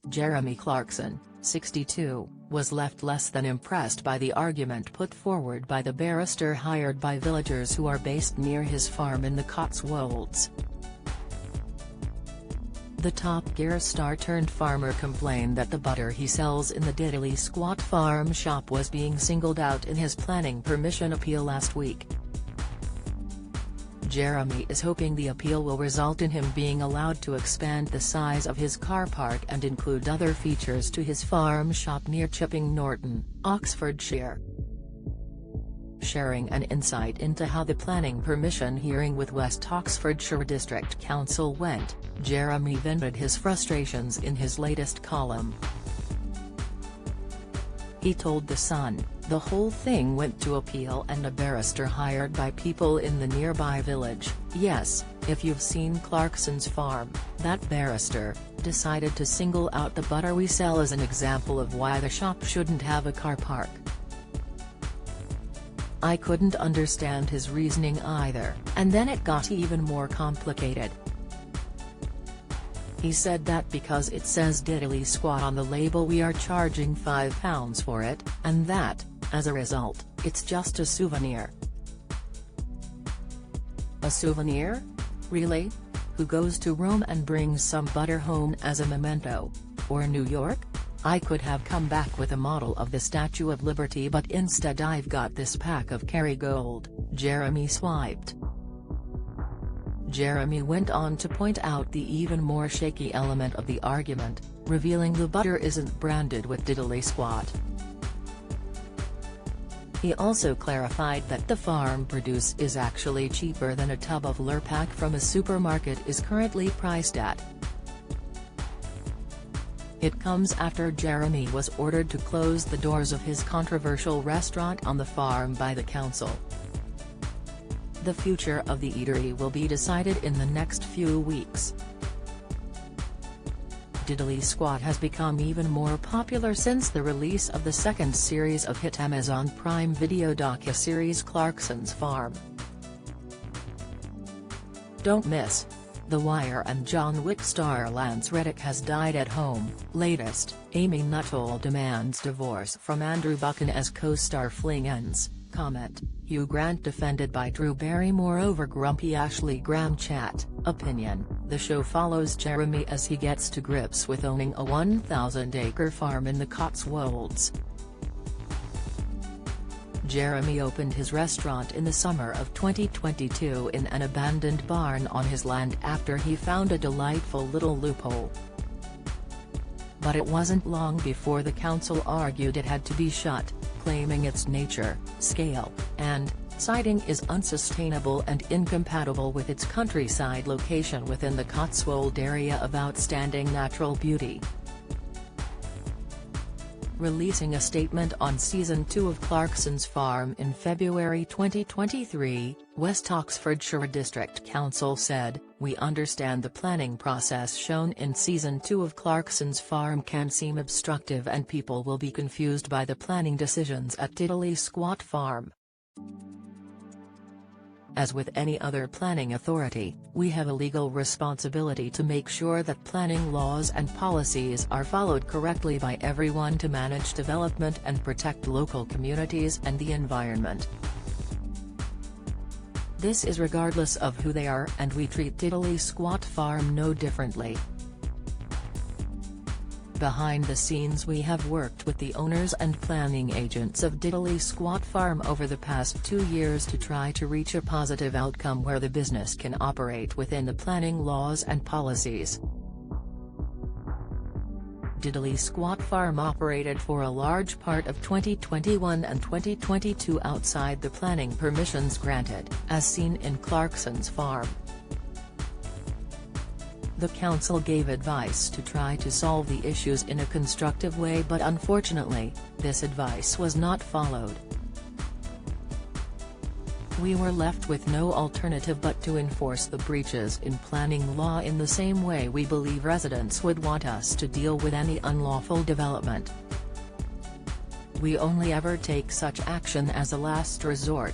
Jeremy Clarkson, 62, was left less than impressed by the argument put forward by the barrister hired by villagers who are based near his farm in the Cotswolds. The Top Gear star-turned-farmer complained that the butter he sells in the Diddley Squat Farm shop was being singled out in his planning permission appeal last week. Jeremy is hoping the appeal will result in him being allowed to expand the size of his car park and include other features to his farm shop near Chipping Norton, Oxfordshire. Sharing an insight into how the planning permission hearing with West Oxfordshire District Council went, Jeremy vented his frustrations in his latest column. He told The Sun, "The whole thing went to appeal and a barrister hired by people in the nearby village, yes, if you've seen Clarkson's farm, that barrister, decided to single out the butter we sell as an example of why the shop shouldn't have a car park. I couldn't understand his reasoning either, and then it got even more complicated. He said that because it says Diddley Squat on the label we are charging £5 for it, and that, as a result, it's just a souvenir." A souvenir? Really? Who goes to Rome and brings some butter home as a memento? Or New York? I could have come back with a model of the Statue of Liberty, but instead I've got this pack of Kerrygold, Jeremy swiped. Jeremy went on to point out the even more shaky element of the argument, revealing the butter isn't branded with Diddley Squat. He also clarified that the farm produce is actually cheaper than a tub of Lurpak from a supermarket is currently priced at. It comes after Jeremy was ordered to close the doors of his controversial restaurant on the farm by the council. The future of the eatery will be decided in the next few weeks. Diddley Squat has become even more popular since the release of the second series of hit Amazon Prime Video docu-series Clarkson's Farm. Don't miss. The Wire and John Wick star Lance Reddick has died at home. Latest, Amy Nuttall demands divorce from Andrew Buchan as co-star fling ends. Comment, Hugh Grant defended by Drew Barrymore over grumpy Ashley Graham chat. Opinion, the show follows Jeremy as he gets to grips with owning a 1,000-acre farm in the Cotswolds. Jeremy opened his restaurant in the summer of 2022 in an abandoned barn on his land after he found a delightful little loophole. But it wasn't long before the council argued it had to be shut, claiming its nature, scale, and siting is unsustainable and incompatible with its countryside location within the Cotswold area of outstanding natural beauty. Releasing a statement on Season 2 of Clarkson's Farm in February 2023, West Oxfordshire District Council said, "We understand the planning process shown in Season 2 of Clarkson's Farm can seem obstructive and people will be confused by the planning decisions at Diddley Squat Farm. As with any other planning authority, we have a legal responsibility to make sure that planning laws and policies are followed correctly by everyone to manage development and protect local communities and the environment. This is regardless of who they are, and we treat Diddley Squat Farm no differently. Behind the scenes we have worked with the owners and planning agents of Diddley Squat Farm over the past 2 years to try to reach a positive outcome where the business can operate within the planning laws and policies." Diddley Squat Farm operated for a large part of 2021 and 2022 outside the planning permissions granted, as seen in Clarkson's Farm. The council gave advice to try to solve the issues in a constructive way, but unfortunately, this advice was not followed. "We were left with no alternative but to enforce the breaches in planning law in the same way we believe residents would want us to deal with any unlawful development. We only ever take such action as a last resort,"